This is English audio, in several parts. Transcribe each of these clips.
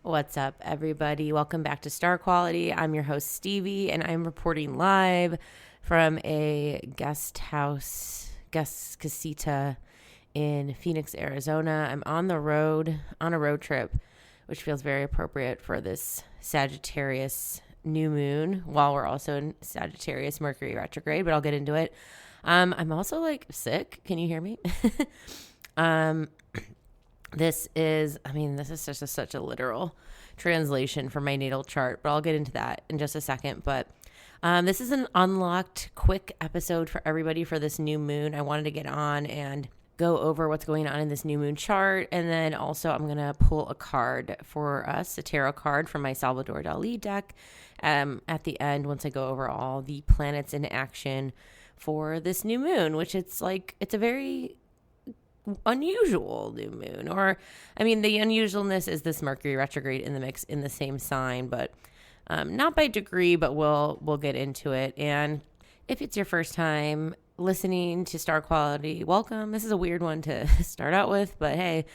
What's up, everybody? Welcome back to Star Quality. I'm your host, Stevie, and I'm reporting live from a guest casita in Phoenix, Arizona. I'm on the road, on a road trip, which feels very appropriate for this Sagittarius new moon, while we're also in Sagittarius Mercury Retrograde, but I'll get into it. I'm also sick. Can you hear me? This is just such a literal translation for my natal chart, but I'll get into that in just a second. But this is an unlocked quick episode for everybody for this new moon. I wanted to get on and go over what's going on in this new moon chart. And then also I'm going to pull a card for us, a tarot card from my Salvador Dali deck at the end once I go over all the planets in action for this new moon, which it's a very unusual new moon. The unusualness is this Mercury retrograde in the mix in the same sign, but not by degree, but we'll get into it. And if it's your first time listening to Star Quality, welcome. This is a weird one to start out with, but hey,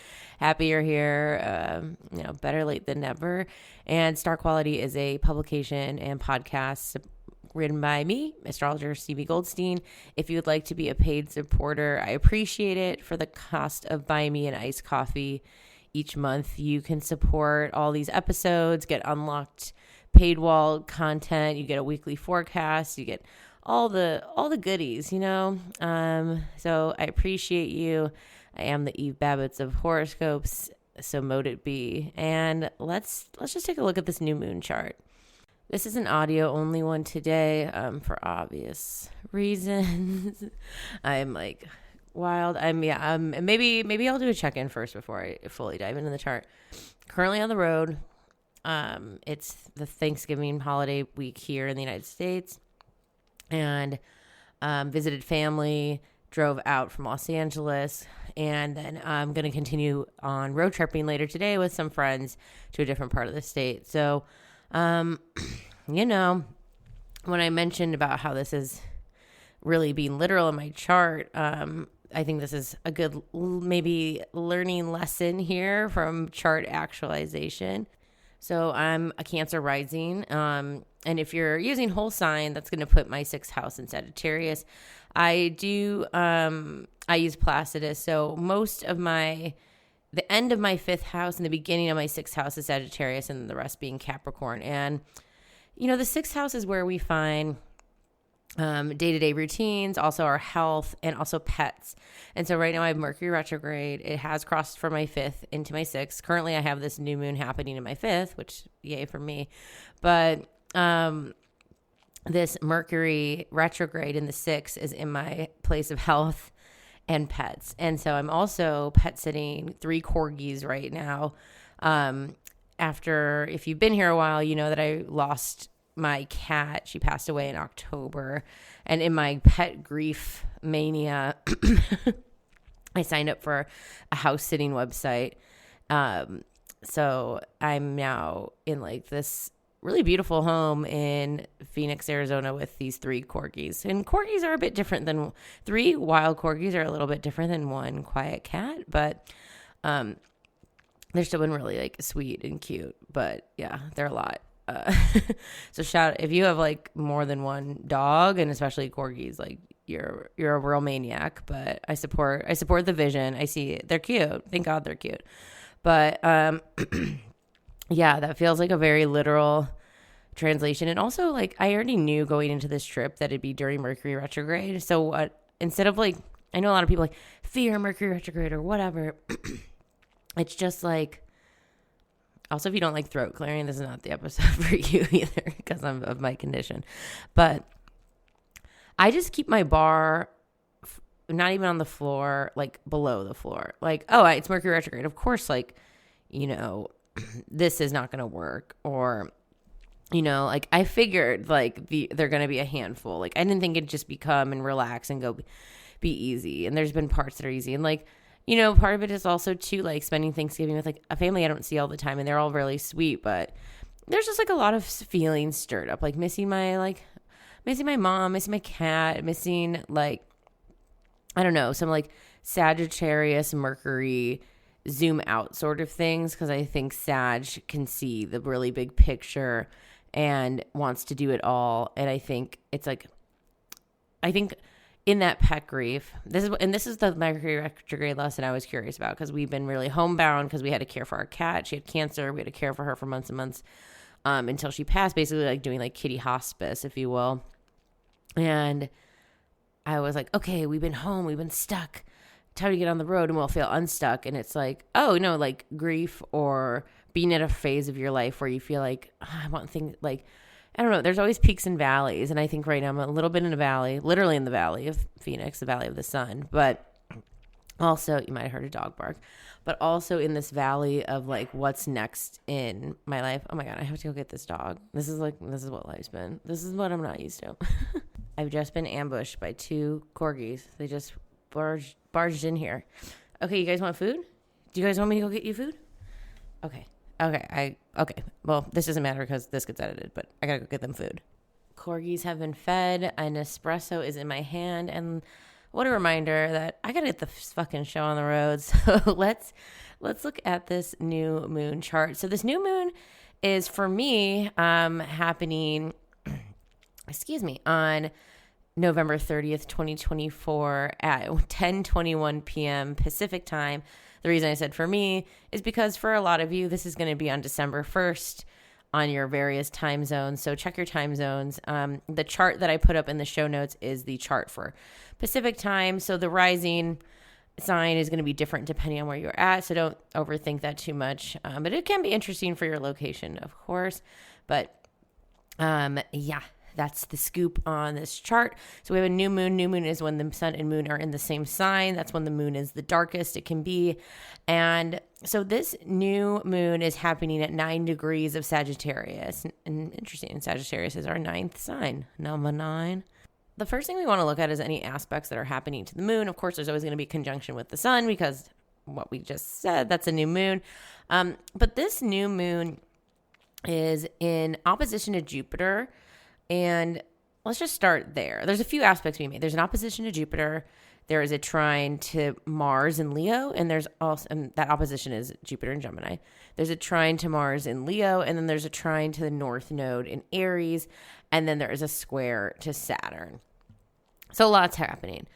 happy you're here. Better late than never. And Star Quality is a publication and podcast written by me, astrologer Stevie Goldstein. If you would like to be a paid supporter, I appreciate it. For the cost of buying me an iced coffee each month, you can support all these episodes, get unlocked paid wall content, you get a weekly forecast, you get all the goodies, So I appreciate you. I am the Eve Babbitts of horoscopes, so mote it be. And let's just take a look at this new moon chart. This is an audio only one today, for obvious reasons. I'm wild. Maybe I'll do a check-in first before I fully dive into the chart. Currently on the road. It's the Thanksgiving holiday week here in the United States, and visited family, drove out from Los Angeles, and then I'm going to continue on road tripping later today with some friends to a different part of the state. So, when I mentioned about how this is really being literal in my chart, I think this is a good maybe learning lesson here from chart actualization. So I'm a Cancer rising, and if you're using whole sign, that's going to put my 6th house in Sagittarius. I use Placidus, so the end of my 5th house and the beginning of my 6th house is Sagittarius, and the rest being Capricorn. And, the 6th house is where we find day-to-day routines, also our health, and also pets. And so right now I have Mercury retrograde. It has crossed from my 5th into my 6th. Currently I have this new moon happening in my 5th, which yay for me. But this Mercury retrograde in the 6th is in my place of health and pets. And so I'm also pet sitting 3 corgis right now. After, if you've been here a while, you know that I lost my cat. She passed away in October. And in my pet grief mania, I signed up for a house sitting website. So I'm now in this really beautiful home in Phoenix, Arizona with these 3 corgis. And corgis are a bit different than 3 wild corgis are a little bit different than 1 quiet cat, but they're still been really sweet and cute. But yeah, they're a lot. So if you have more than 1 dog, and especially corgis, you're a real maniac. But I support the vision. I see they're cute. Thank God they're cute. But yeah, that feels like a very literal translation. And also I already knew going into this trip that it'd be during Mercury retrograde. So instead of I know a lot of people fear Mercury retrograde or whatever. It's just also, if you don't like throat clearing, this is not the episode for you either because of my condition. But I just keep my bar not even on the floor, below the floor. It's Mercury retrograde. Of course, this is not going to work. Or, I figured they're going to be a handful. I didn't think it'd just come and relax and go be easy. And there's been parts that are easy. And part of it is also too, spending Thanksgiving with a family I don't see all the time, and they're all really sweet, but there's just a lot of feelings stirred up, missing my mom, missing my cat, missing I don't know, some Sagittarius Mercury zoom out sort of things, because I think Sag can see the really big picture and wants to do it all. And I think it's like, I think in that pet grief, this is the Mercury retrograde lesson I was curious about, because we've been really homebound because we had to care for our cat. She had cancer. We had to care for her for months and months until she passed, basically like doing like kitty hospice, if you will. And I was like, okay, we've been home. We've been stuck. Time to get on the road and we'll feel unstuck. And it's like, oh, no, like grief or being at a phase of your life where you feel like, I want things like, I don't know. There's always peaks and valleys. And I think right now I'm a little bit in a valley, literally in the valley of Phoenix, the valley of the sun. But also, you might have heard a dog bark, but also in this valley of like what's next in my life. Oh my God, I have to go get this dog. This is what life's been. This is what I'm not used to. I've just been ambushed by 2 corgis. They just barged in here. Okay, you guys want food? Do you guys want me to go get you food? Okay. Okay. Well, this doesn't matter because this gets edited, but I gotta go get them food. Corgis have been fed. An espresso is in my hand, and what a reminder that I gotta get the fucking show on the road. So let's look at this new moon chart. So this new moon is for me happening, on November 30th, 2024 at 10:21 p.m. Pacific time. The reason I said for me is because for a lot of you, this is going to be on December 1st on your various time zones. So check your time zones. The chart that I put up in the show notes is the chart for Pacific time. So the rising sign is going to be different depending on where you're at. So don't overthink that too much. But it can be interesting for your location, of course. But yeah. That's the scoop on this chart. So we have a new moon. New moon is when the sun and moon are in the same sign. That's when the moon is the darkest it can be. And so this new moon is happening at 9 degrees of Sagittarius. And interesting, Sagittarius is our 9th sign, number 9. The first thing we want to look at is any aspects that are happening to the moon. Of course, there's always going to be conjunction with the sun because what we just said, that's a new moon. But this new moon is in opposition to Jupiter. And let's just start there. There's a few aspects we made. There's an opposition to Jupiter. There is a trine to Mars in Leo. And there's also, and that opposition is Jupiter and Gemini. There's a trine to Mars in Leo. And then there's a trine to the North Node in Aries. And then there is a square to Saturn. So lots happening.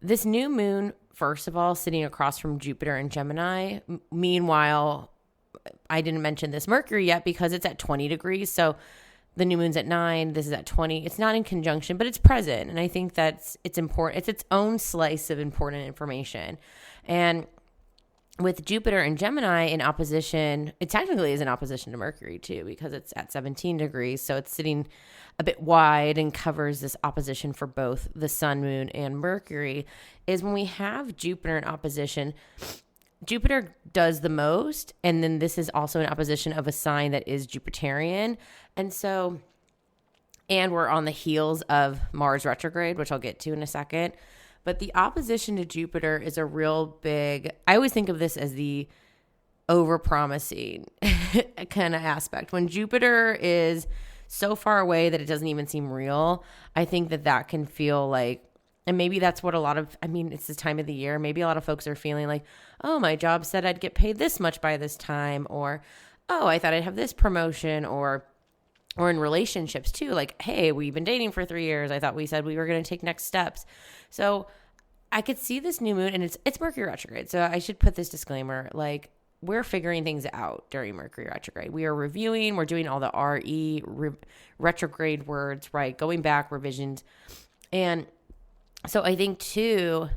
This new moon, first of all, sitting across from Jupiter and Gemini. Meanwhile, I didn't mention this Mercury yet because it's at 20 degrees. So the new moon's at 9. This is at 20. It's not in conjunction, but it's present. And I think it's important. It's its own slice of important information. And with Jupiter and Gemini in opposition, it technically is in opposition to Mercury too, because it's at 17 degrees. So it's sitting a bit wide and covers this opposition for both the sun, moon, and Mercury. Is when we have Jupiter in opposition, Jupiter does the most, and then this is also an opposition of a sign that is Jupiterian. And so, and we're on the heels of Mars retrograde, which I'll get to in a second. But the opposition to Jupiter is a real big, I always think of this as the overpromising kind of aspect. When Jupiter is so far away that it doesn't even seem real, I think that can feel like, and maybe that's what it's this time of the year. Maybe a lot of folks are feeling like, oh, my job said I'd get paid this much by this time. Or, oh, I thought I'd have this promotion. Or in relationships too. Like, hey, we've been dating for 3 years. I thought we said we were going to take next steps. So I could see this new moon, and it's Mercury retrograde. So I should put this disclaimer, like, we're figuring things out during Mercury retrograde. We are reviewing. We're doing all the retrograde words, right? Going back, revisions. And so I think too,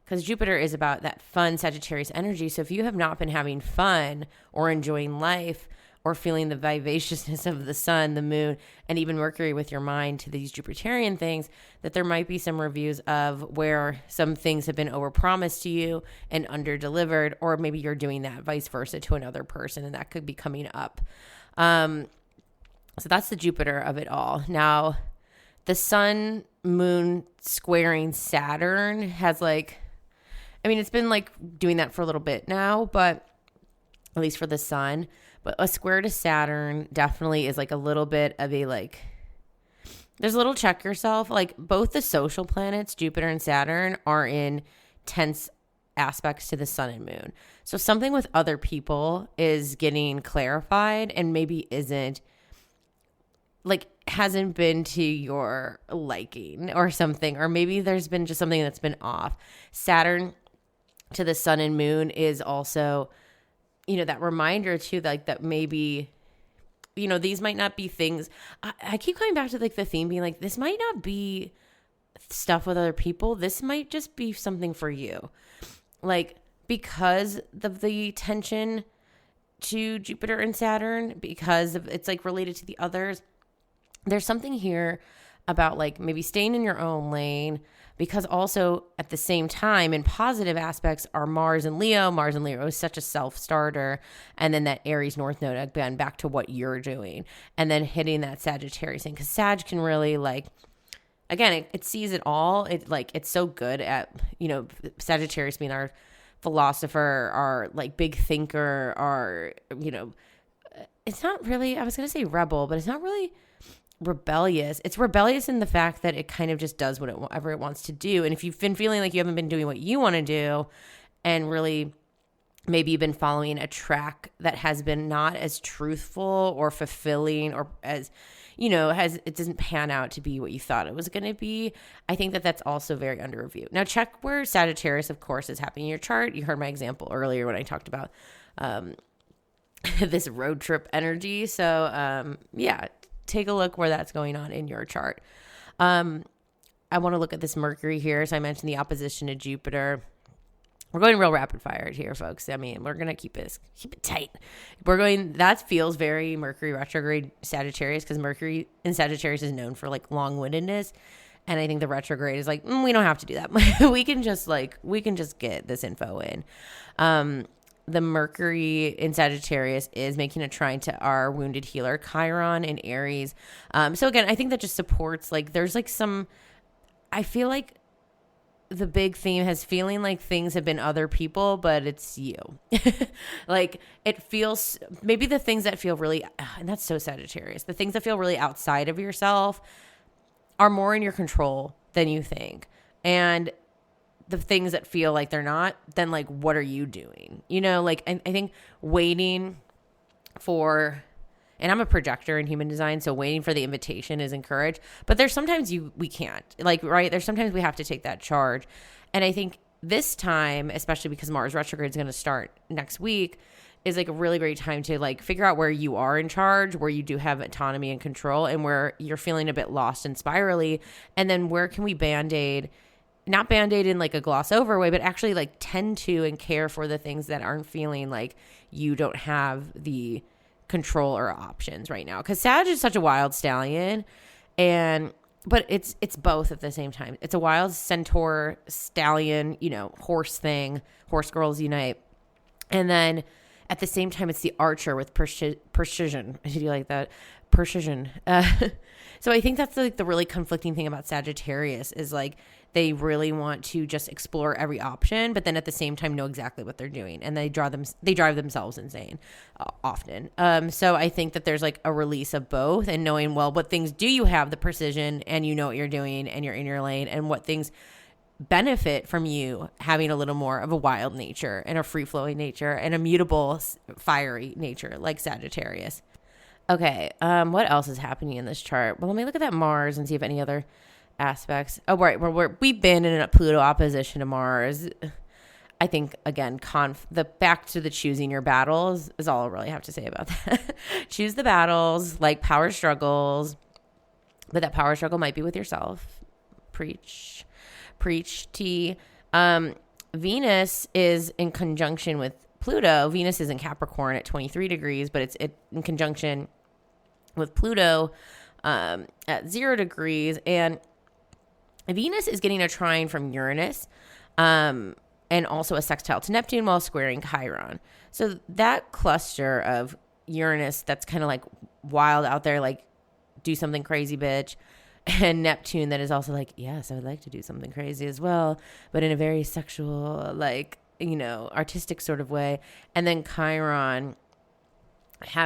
because Jupiter is about that fun Sagittarius energy. So if you have not been having fun or enjoying life or feeling the vivaciousness of the sun, the moon, and even Mercury with your mind to these Jupiterian things, that there might be some reviews of where some things have been overpromised to you and underdelivered, or maybe you're doing that vice versa to another person, and that could be coming up. So that's the Jupiter of it all. Now, the sun, moon squaring Saturn has it's been doing that for a little bit now, but at least for the sun. But a square to Saturn definitely is a little bit of there's a little check yourself. Both the social planets, Jupiter and Saturn, are in tense aspects to the sun and moon. So something with other people is getting clarified and maybe isn't like hasn't been to your liking or something, or maybe there's been just something that's been off. Saturn to the sun and moon is also, that reminder too, like that maybe, these might not be things. I keep coming back to like the theme being like, this might not be stuff with other people. This might just be something for you. Like, because of the tension to Jupiter and Saturn, because of, it's like related to the others, there's something here about like maybe staying in your own lane, because also at the same time in positive aspects are Mars and Leo. Mars and Leo is such a self-starter. And then that Aries North Node, again, back to what you're doing. And then hitting that Sagittarius thing. Because Sag can really like, again, it sees it all. It's so good at, Sagittarius being our philosopher, our like big thinker, our, it's not really, I was going to say rebel, but it's not really rebellious. It's rebellious in the fact that it kind of just does whatever it wants to do. And if you've been feeling like you haven't been doing what you want to do, and really maybe you've been following a track that has been not as truthful or fulfilling, or as, it doesn't pan out to be what you thought it was going to be, I think that that's also very under review. Now check where Sagittarius, of course, is happening in your chart. You heard my example earlier when I talked about this road trip energy. So take a look where that's going on in your chart. I want to look at this Mercury here. So I mentioned the opposition to Jupiter. We're going real rapid fire here, folks. I mean, we're going to keep it tight. That feels very Mercury retrograde Sagittarius, because Mercury in Sagittarius is known for like long-windedness. And I think the retrograde is like, we don't have to do that. we can just get this info in. The Mercury in Sagittarius is making a trine to our wounded healer Chiron in Aries. So again, I think that just supports, like, there's like I feel like the big theme has feeling like things have been other people, but it's you. Like, it feels, maybe the things that feel really, and that's so Sagittarius, the things that feel really outside of yourself are more in your control than you think. And the things that feel like they're not, then like, what are you doing? Like, I think waiting for, and I'm a projector in human design, so waiting for the invitation is encouraged, but there's sometimes we can't, like, right? There's sometimes we have to take that charge. And I think this time, especially because Mars retrograde is going to start next week, is like a really great time to like figure out where you are in charge, where you do have autonomy and control, and where you're feeling a bit lost and spirally. And then where can we not band-aid in like a gloss over way, but actually like tend to and care for the things that aren't feeling like you don't have the control or options right now. Because Sag is such a wild stallion, but it's both at the same time. It's a wild centaur stallion, horse thing, horse girls unite. And then at the same time, it's the archer with precision. Did you like that? Precision. So I think that's like the really conflicting thing about Sagittarius is like, they really want to just explore every option, but then at the same time know exactly what they're doing, and they drive themselves insane often. So I think that there's like a release of both, and knowing, well, what things do you have the precision and what you're doing and you're in your lane, and what things benefit from you having a little more of a wild nature and a free-flowing nature and a mutable, fiery nature like Sagittarius. Okay, what else is happening in this chart? Well, let me look at that Mars and see if any other aspects. Oh, right. We've been in a Pluto opposition to Mars. I think, again, the back to the choosing your battles is all I really have to say about that. Choose the battles, like power struggles, but that power struggle might be with yourself. Preach T. Venus is in conjunction with Pluto. Venus is in Capricorn at 23 degrees, but it's in conjunction with Pluto at 0 degrees. And Venus is getting a trine from Uranus, and also a sextile to Neptune while squaring Chiron. So that cluster of Uranus that's kind of like wild out there, like do something crazy, bitch, and Neptune that is also like, yes, I would like to do something crazy as well, but in a very sexual, like, artistic sort of way. And then Chiron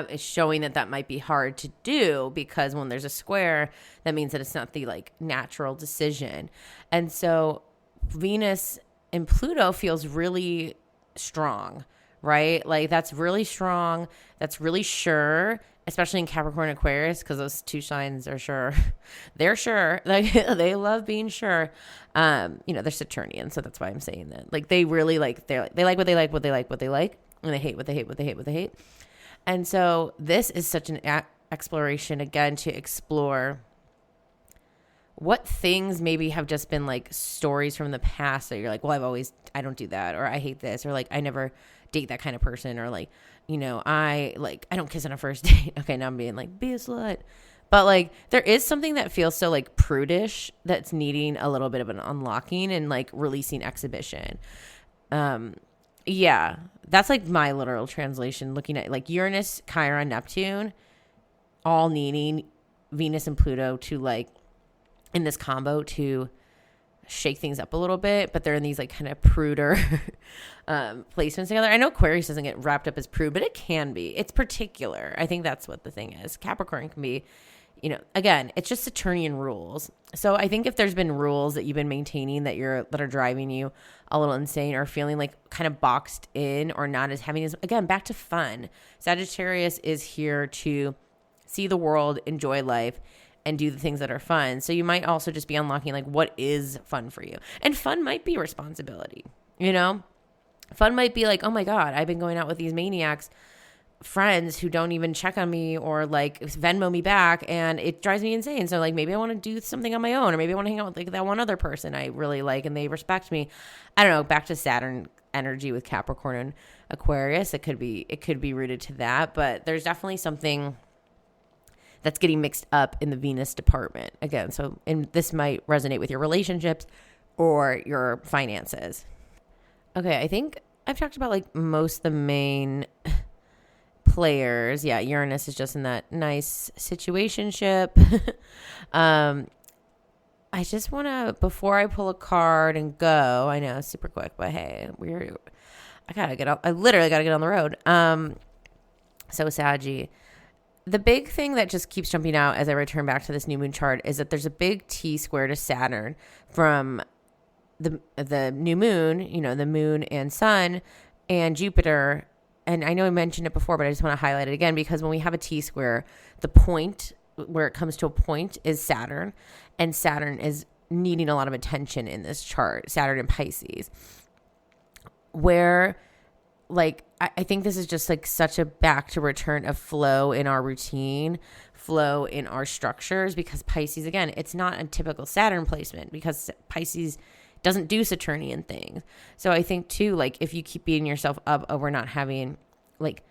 is showing that might be hard to do, because when there's a square, that means that it's not the like natural decision. And so Venus And Pluto feels really strong, right? Like that's really strong. That's really sure, especially in Capricorn Aquarius, because those two signs are sure. They're sure. Like they love being sure. They're Saturnian, so that's why I'm saying that. Like they really like they like what they like, what they like, what they like, and they hate what they hate, what they hate, what they hate. And so this is such an exploration again to explore what things maybe have just been like stories from the past that you're like, well, I don't do that, or I hate this, or like I never date that kind of person, or like, I don't kiss on a first date. Okay, now I'm being like, be a slut. But like there is something that feels so like prudish that's needing a little bit of an unlocking and like releasing exhibition. Yeah, that's like my literal translation, looking at like Uranus, Chiron, Neptune, all needing Venus and Pluto to like in this combo to shake things up a little bit, but they're in these like kind of pruder placements together. I know Aquarius doesn't get wrapped up as prude, but it can be. It's particular. I think that's what the thing is. Capricorn can be, again, it's just Saturnian rules. So I think if there's been rules that you've been maintaining that are driving you a little insane or feeling like kind of boxed in or not as having as, again, back to fun. Sagittarius is here to see the world, enjoy life, and do the things that are fun. So you might also just be unlocking like what is fun for you. And fun might be responsibility, Fun might be like, oh my God, I've been going out with these maniacs friends who don't even check on me or like Venmo me back, and it drives me insane. So like maybe I want to do something on my own, or maybe I want to hang out with like that one other person I really like and they respect me. I don't know, back to Saturn energy with Capricorn and Aquarius. It could be rooted to that, but there's definitely something that's getting mixed up in the Venus department again. So, and this might resonate with your relationships or your finances. Okay, I think I've talked about like most of the main players. Yeah, Uranus is just in that nice situationship. I just want to, before I pull a card and go, I know, super quick, but hey, I literally got to get on the road. So Saggy. The big thing that just keeps jumping out as I return back to this new moon chart is that there's a big T square to Saturn from the new moon, the moon and sun and Jupiter. And I know I mentioned it before, but I just want to highlight it again because when we have a T square, the point where it comes to a point is Saturn, and Saturn is needing a lot of attention in this chart, Saturn in Pisces, where like, I think this is just like such a back to return of flow in our routine, flow in our structures, because Pisces, again, it's not a typical Saturn placement because Pisces doesn't do Saturnian things. So I think too, like if you keep beating yourself up over not having like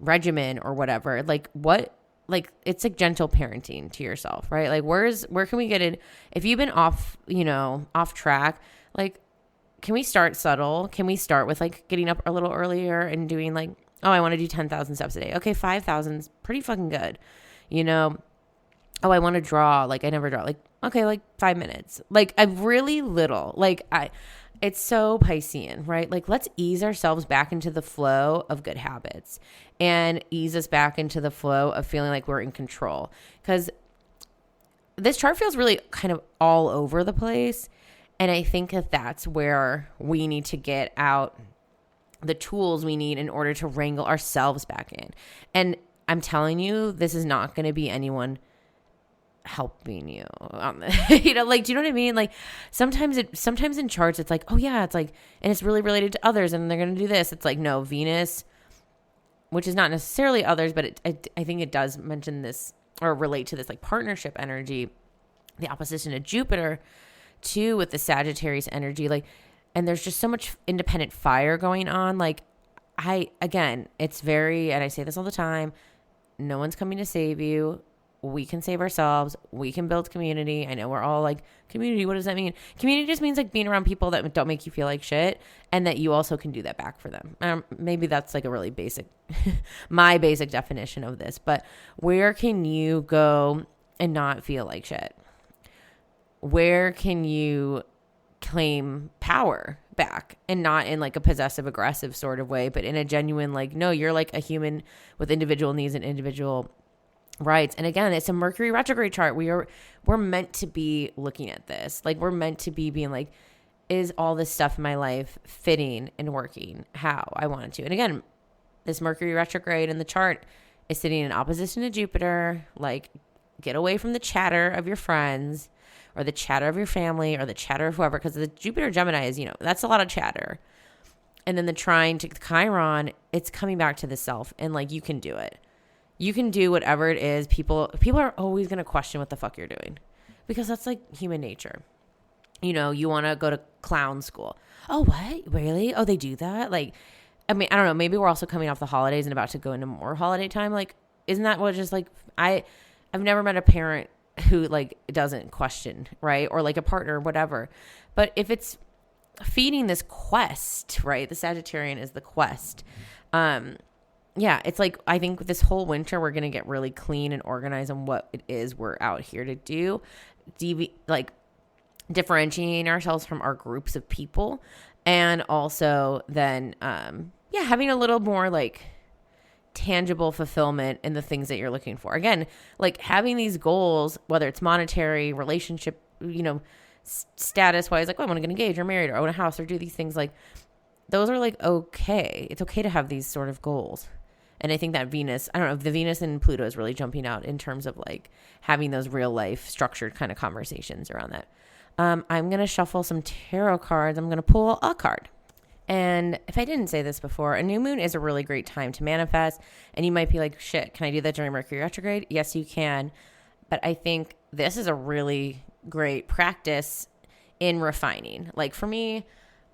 regimen or whatever, it's like gentle parenting to yourself, right? Like where can we get in? If you've been off track, like, can we start subtle? Can we start with like getting up a little earlier and doing like, oh, I want to do 10,000 steps a day. Okay, 5,000 is pretty fucking good. Oh, I want to draw. Like I never draw. Like, okay, like 5 minutes. Like a really little. It's so Piscean, right? Like let's ease ourselves back into the flow of good habits and ease us back into the flow of feeling like we're in control. Because this chart feels really kind of all over the place. And I think that that's where we need to get out the tools we need in order to wrangle ourselves back in. And I'm telling you, this is not going to be anyone helping you on the, do you know what I mean? Like sometimes in charts, it's like, oh yeah, it's like, and it's really related to others and they're going to do this. It's like, no, Venus, which is not necessarily others, but I think it does mention this or relate to this like partnership energy, the opposition to Jupiter too, with the Sagittarius energy, like, and there's just so much independent fire going on. Like it's very, and I say this all the time, no one's coming to save you. We can save ourselves. We can build community. I know we're all like, community, what does that mean? Community just means like being around people that don't make you feel like shit, and that you also can do that back for them. Maybe that's like a really basic, my basic definition of this, but where can you go and not feel like shit? Where can you claim power back, and not in like a possessive aggressive sort of way, but in a genuine, like, no, you're like a human with individual needs and individual rights. And again, it's a Mercury retrograde chart. We're meant to be looking at this. Like we're meant to be being like, is all this stuff in my life fitting and working how I want it to? And again, this Mercury retrograde in the chart is sitting in opposition to Jupiter. Like, get away from the chatter of your friends or the chatter of your family or the chatter of whoever, because the Jupiter Gemini is, that's a lot of chatter. And then the trine to Chiron, it's coming back to the self, and like, you can do it. You can do whatever it is. People are always going to question what the fuck you're doing, because that's like human nature. You want to go to clown school. Oh, what? Really? Oh, they do that? Like, I mean, I don't know. Maybe we're also coming off the holidays and about to go into more holiday time. Like, isn't that what just like, I've never met a parent who like doesn't question, right? Or like a partner, whatever. But if it's feeding this quest, right? The Sagittarian is the quest. Yeah, it's like, I think this whole winter we're going to get really clean and organized on what it is we're out here to do. Differentiating ourselves from our groups of people, and also then, having a little more like tangible fulfillment in the things that you're looking for. Again, like having these goals, whether it's monetary, relationship, status wise, like, oh, I want to get engaged or married or own a house or do these things, like those are like, okay, it's okay to have these sort of goals. And I think that Venus, I don't know, the Venus and Pluto is really jumping out in terms of like having those real life structured kind of conversations around that. I'm going to shuffle some tarot cards. I'm going to pull a card. And if I didn't say this before, a new moon is a really great time to manifest. And you might be like, shit, can I do that during Mercury retrograde? Yes, you can. But I think this is a really great practice in refining. Like for me,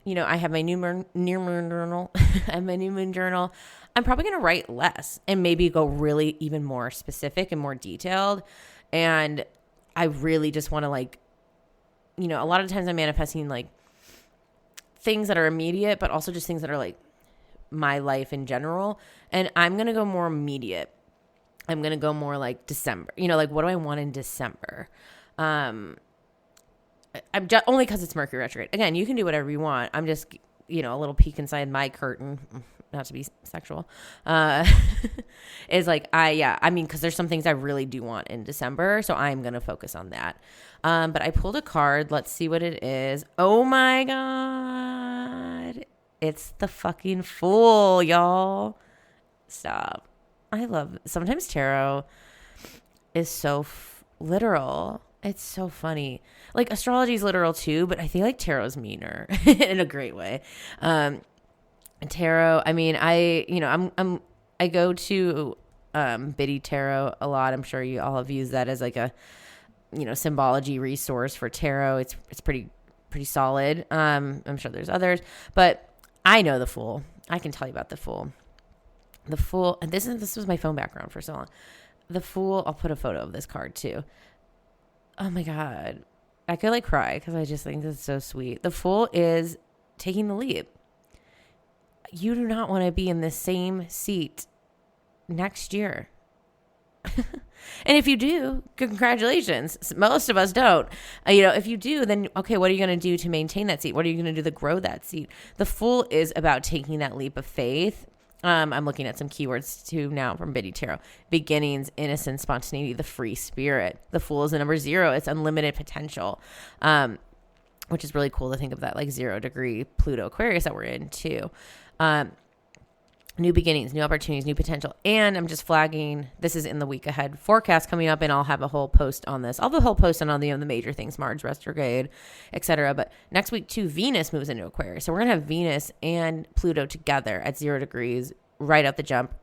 I have my new moon journal. I have my new moon journal. I'm probably going to write less and maybe go really even more specific and more detailed. And I really just want to like, a lot of times I'm manifesting like things that are immediate, but also just things that are like my life in general. And I'm going to go more immediate. I'm going to go more like December, like what do I want in December? I'm just only because it's Mercury retrograde. Again, you can do whatever you want. I'm just, a little peek inside my curtain, not to be sexual, is like, because there's some things I really do want in December. So I'm going to focus on that. But I pulled a card. Let's see what it is. Oh my God. It's the fucking Fool, y'all. Stop. Sometimes tarot is so literal. It's so funny. Like astrology is literal too, but I feel like tarot is meaner in a great way. Tarot, I mean, I go to Biddy Tarot a lot. I'm sure you all have used that as like a symbology resource for tarot. It's pretty solid. I'm sure there's others, but I know the Fool. I can tell you about the Fool. The Fool, and this was my phone background for so long. The Fool, I'll put a photo of this card too. Oh my God. I could like cry because I just think this is so sweet. The Fool is taking the leap. You do not want to be in the same seat next year. And if you do, congratulations. Most of us don't. If you do, then okay, what are you going to do to maintain that seat? What are you going to do to grow that seat? The Fool is about taking that leap of faith. I'm looking at some keywords too now from Biddy Tarot. Beginnings, innocence, spontaneity, the free spirit. The Fool is the number 0. It's unlimited potential, which is really cool to think of that like 0 degree Pluto Aquarius that we're in too. New beginnings, new opportunities, new potential. And I'm just flagging, this is in the week ahead forecast coming up, and I'll have a whole post on this. I'll have a whole post on all the major things, Mars retrograde, etc. But next week too, Venus moves into Aquarius. So we're going to have Venus and Pluto together at 0 degrees right out the jump.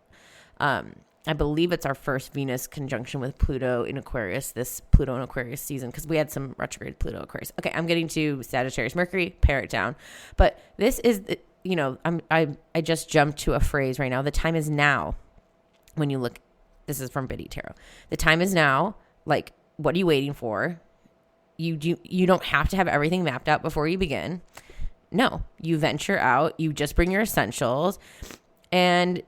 I believe it's our first Venus conjunction with Pluto in Aquarius, this Pluto in Aquarius season, because we had some retrograde Pluto Aquarius. Okay, I'm getting to Sagittarius Mercury, pare it down. But this is I just jumped to a phrase right now. The time is now. When you look, this is from Biddy Tarot. The time is now. Like, what are you waiting for? You don't have to have everything mapped out before you begin. No, you venture out. You just bring your essentials, and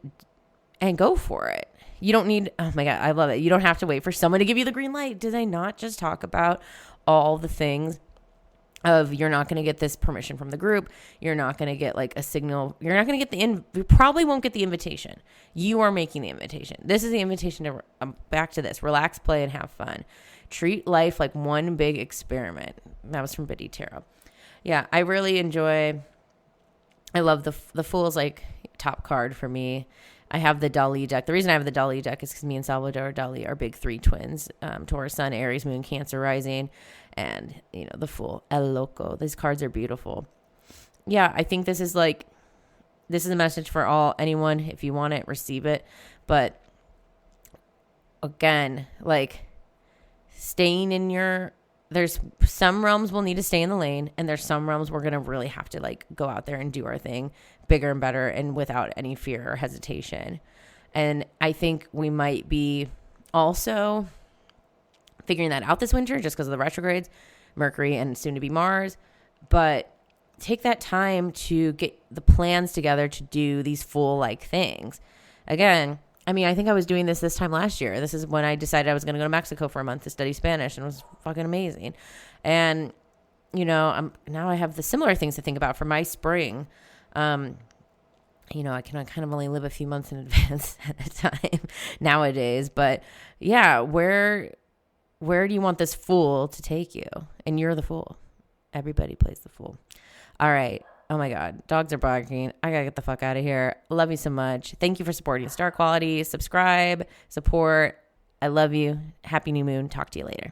go for it. You don't need. Oh my God, I love it. You don't have to wait for someone to give you the green light. Did I not just talk about all the things? You're not going to get this permission from the group. You're not going to get like a signal. You're not going to get you probably won't get the invitation. You are making the invitation. This is the invitation to, back to this, relax, play, and have fun. Treat life like one big experiment. That was from Biddy Tarot. yeah, I really enjoy. I love the Fool is like top card for me. I have the Dali deck. The reason I have the Dali deck is because me and Salvador Dali are big 3 twins. Taurus Sun, Aries Moon, Cancer Rising, and the Fool, El Loco. These cards are beautiful. Yeah, I think this is a message for anyone. If you want it, receive it. But again, like staying in there's some realms we'll need to stay in the lane, and there's some realms we're going to really have to like go out there and do our thing bigger and better and without any fear or hesitation. And I think we might be also figuring that out this winter just because of the retrogrades, Mercury and soon to be Mars. But take that time to get the plans together to do these Fool like things. Again, I mean, I think I was doing this time last year. This is when I decided I was going to go to Mexico for a month to study Spanish, and it was fucking amazing. And, now I have the similar things to think about for my spring. I can kind of only live a few months in advance at a time nowadays. But yeah, where do you want this Fool to take you? And you're the Fool. Everybody plays the Fool. All right. Oh my God. Dogs are barking. I gotta get the fuck out of here. Love you so much. Thank you for supporting Star Quality. Subscribe, support. I love you. Happy new moon. Talk to you later.